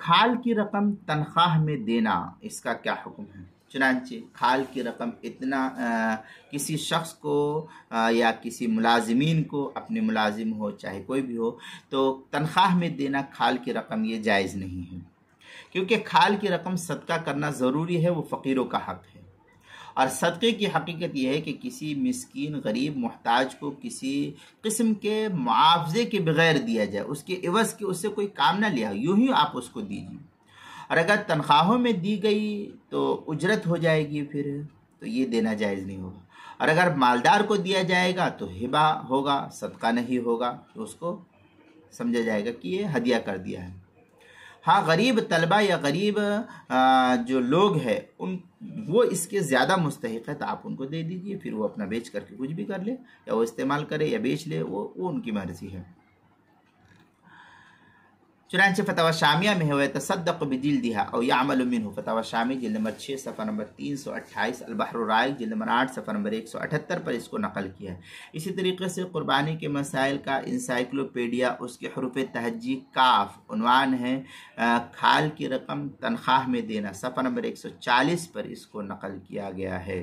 खाल की रकम तनख्वाह में देना, इसका क्या हुक्म है? चुनांचे खाल की रकम इतना किसी शख्स को या किसी मुलाजिमीन को, अपने मुलाजिम हो चाहे कोई भी हो, तो तनख्वाह में देना खाल की रकम ये जायज़ नहीं है, क्योंकि खाल की रकम सदका करना ज़रूरी है, वो फ़कीरों का हक़ है। और सदक़े की हकीकत यह है कि किसी मिस्कीन गरीब मोहताज को किसी किस्म के मुआवजे के बगैर दिया जाए, उसके इवज़ के उससे कोई काम ना लिया, यूं ही आप उसको दीजिए। और अगर तनख्वाहों में दी गई तो उजरत हो जाएगी, फिर तो ये देना जायज़ नहीं होगा। और अगर मालदार को दिया जाएगा तो हिबा होगा, सदका नहीं होगा, तो उसको समझा जाएगा कि ये हदिया कर दिया है। हाँ, गरीब तलबा या गरीब जो लोग हैं उन वो इसके ज़्यादा मुस्तहिक है, तो आप उनको दे दीजिए, फिर वो अपना बेच करके कुछ भी कर ले, या वो इस्तेमाल करे या बेच ले, वो उनकी मर्ज़ी है। चुनांचे फतवा शामिया में है तसद्दक़ बिजिल्दिहा और यामल मिन्हु, फतवा शामी जिल्द नंबर 6 सफ़ा नंबर 328, अल-बहर राइक जिल्द नंबर 8 सफ़ा नंबर 178 पर इसको नकल किया है। इसी तरीके से कुर्बानी के मसाइल का इंसाइक्लोपीडिया, उसके हरूफ तहज्जी काफ, उन्वान है खाल की रकम तनख्वाह में देना, सफ़ा नंबर 140 पर इसको नकल किया गया है।